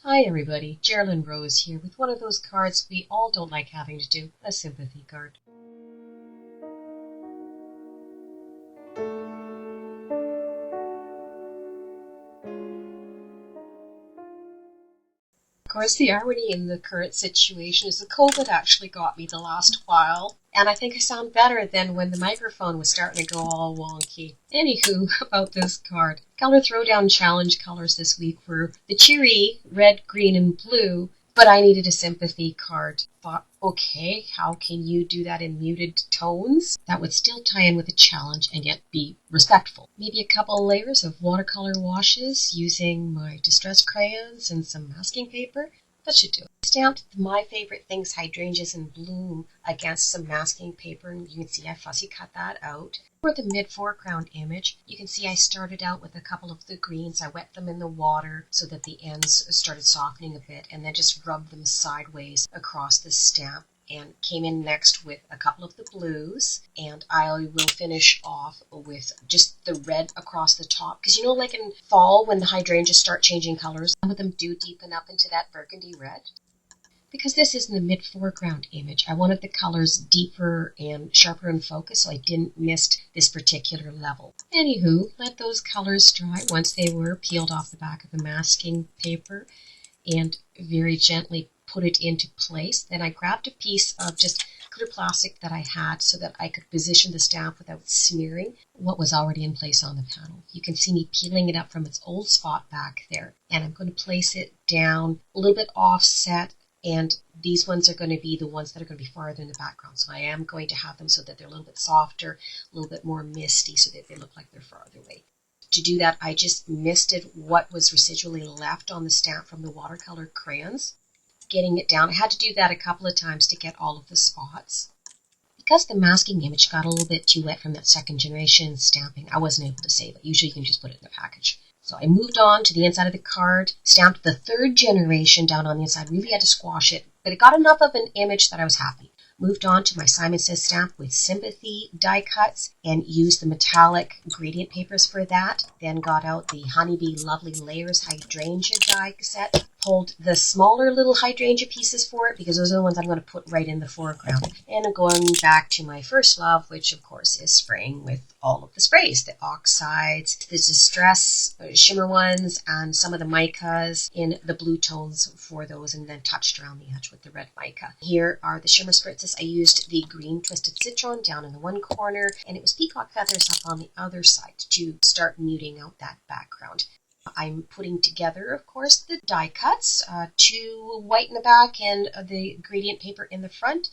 Hi everybody, Geraldine Rose here with one of those cards we all don't like having to do, a sympathy card. Of course, the irony in the current situation is that COVID actually got me the last while, and I think I sound better than when the microphone was starting to go all wonky. Anywho, about this card. Color Throwdown Challenge colors this week were the cheery red, green, and blue, but I needed a sympathy card. Thought, okay, how can you do that in muted tones? That would still tie in with the challenge and yet be respectful. Maybe a couple layers of watercolor washes using my distress crayons and some masking paper. That should do it. Stamped my favorite things, hydrangeas in bloom, against some masking paper, and you can see I fussy cut that out. For the mid-foreground image, you can see I started out with a couple of the greens. I wet them in the water so that the ends started softening a bit, and then just rubbed them sideways across the stamp. And came in next with a couple of the blues, and I will finish off with just the red across the top, because you know, like in fall when the hydrangeas start changing colors, some of them do deepen up into that burgundy red. Because this is in the mid-foreground image, I wanted the colors deeper and sharper in focus, so I didn't miss this particular level. Anywho, let those colors dry once they were peeled off the back of the masking paper, and very gently put it into place. Then I grabbed a piece of just clear plastic that I had so that I could position the stamp without smearing what was already in place on the panel. You can see me peeling it up from its old spot back there, and I'm going to place it down a little bit offset, and these ones are going to be the ones that are going to be farther in the background. So I am going to have them so that they're a little bit softer, a little bit more misty, so that they look like they're farther away. To do that, I just misted what was residually left on the stamp from the watercolor crayons. Getting it down, I had to do that a couple of times to get all of the spots. Because the masking image got a little bit too wet from that second generation stamping, I wasn't able to save it. Usually you can just put it in the package. So I moved on to the inside of the card, stamped the third generation down on the inside, really had to squash it, but it got enough of an image that I was happy. Moved on to my Simon Says stamp with Sympathy die cuts and used the metallic gradient papers for that. Then got out the Honeybee Lovely Layers hydrangea die set. Pulled the smaller little hydrangea pieces for it because those are the ones I'm going to put right in the foreground. And I'm going back to my first love, which of course is spraying with all of the sprays. The oxides, the distress shimmer ones, and some of the micas in the blue tones for those, and then touched around the edge with the red mica. Here are the shimmer spritzes. I used the green Twisted Citron down in the one corner, and it was peacock feathers up on the other side to start muting out that background. I'm putting together, of course, the die cuts, two white in the back and the gradient paper in the front.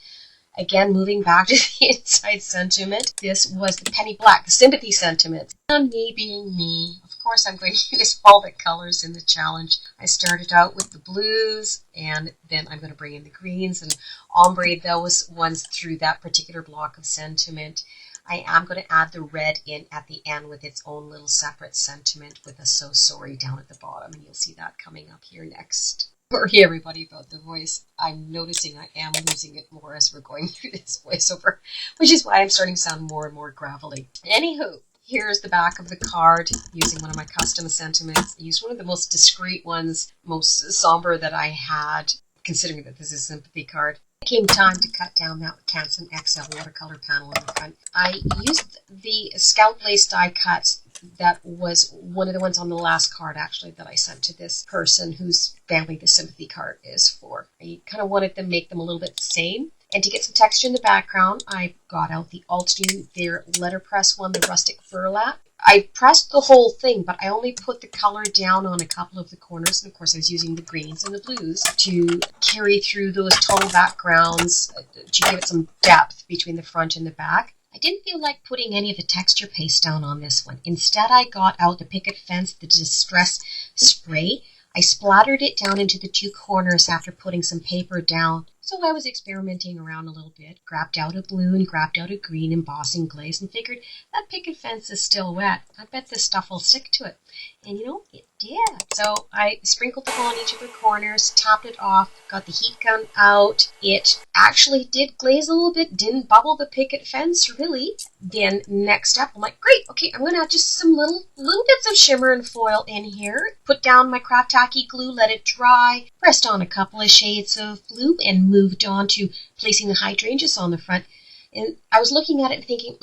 Again, moving back to the inside sentiment. This was the penny black, the sympathy sentiment. And me being me, of course I'm going to use all the colors in the challenge. I started out with the blues, and then I'm going to bring in the greens and ombre those ones through that particular block of sentiment. I am going to add the red in at the end with its own little separate sentiment with a So Sorry down at the bottom, and you'll see that coming up here next. Sorry everybody about the voice. I'm noticing I am losing it more as we're going through this voiceover, which is why I'm starting to sound more and more gravelly. Anywho, here's the back of the card using one of my custom sentiments. I used one of the most discreet ones, most somber that I had, considering that this is a sympathy card. It came time to cut down that Canson XL watercolor panel on the front. I used the scalp lace die cuts. That was one of the ones on the last card, actually, that I sent to this person whose family the sympathy card is for. I kind of wanted to make them a little bit the same. And to get some texture in the background, I got out the Altenew, their letterpress one, the rustic burlap. I pressed the whole thing, but I only put the color down on a couple of the corners. And of course, I was using the greens and the blues to carry through those tonal backgrounds to give it some depth between the front and the back. I didn't feel like putting any of the texture paste down on this one. Instead, I got out the picket fence, the distress spray. I splattered it down into the two corners after putting some paper down. So I was experimenting around a little bit, grabbed out a blue and grabbed out a green embossing glaze, and figured that picket fence is still wet. I bet this stuff will stick to it. And you know, it did. So I sprinkled it on each of the corners, topped it off, got the heat gun out. It actually did glaze a little bit, didn't bubble the picket fence really. then next up, I'm like, great, okay, I'm going to add just some little bits of shimmer and foil in here. Put down my craft tacky glue, let it dry, pressed on a couple of shades of blue, and moved on to placing the hydrangeas on the front. And I was looking at it and thinking,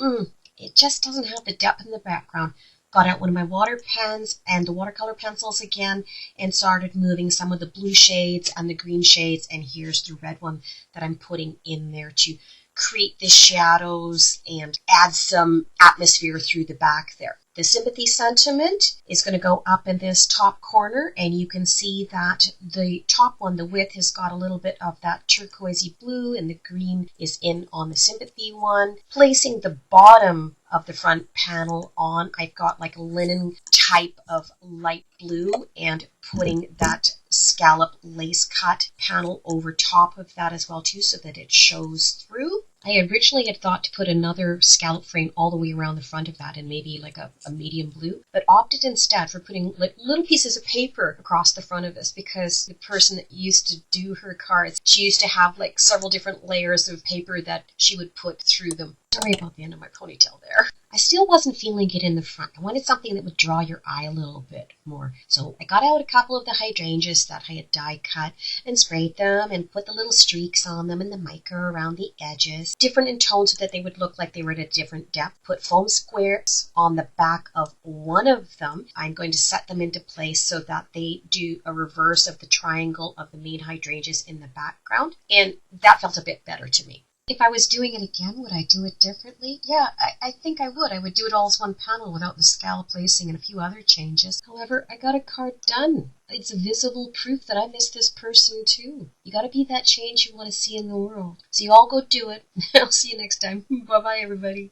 it just doesn't have the depth in the background. Got out one of my water pens and the watercolor pencils again and started moving some of the blue shades and the green shades, and here's the red one that I'm putting in there to create the shadows and add some atmosphere through the back there. The Sympathy sentiment is going to go up in this top corner, and you can see that the top one, the width, has got a little bit of that turquoisey blue, and the green is in on the Sympathy one. Placing the bottom of the front panel on, I've got like a linen type of light blue, and putting that scallop lace cut panel over top of that as well too, so that it shows through. I originally had thought to put another scallop frame all the way around the front of that, and maybe like a medium blue, but opted instead for putting little pieces of paper across the front of this, because the person that used to do her cards, she used to have like several different layers of paper that she would put through them. Sorry about the end of my ponytail there. I still wasn't feeling it in the front. I wanted something that would draw your eye a little bit more. So I got out a couple of the hydrangeas that I had die cut and sprayed them and put the little streaks on them and the mica around the edges, different in tone so that they would look like they were at a different depth. Put foam squares on the back of one of them. I'm going to set them into place so that they do a reverse of the triangle of the main hydrangeas in the background, and that felt a bit better to me. If I was doing it again, would I do it differently? Yeah, I think I would. I would do it all as one panel without the scallop lacing and a few other changes. However, I got a card done. It's a visible proof that I miss this person too. You gotta be that change you want to see in the world. So you all go do it. I'll see you next time. Bye-bye, everybody.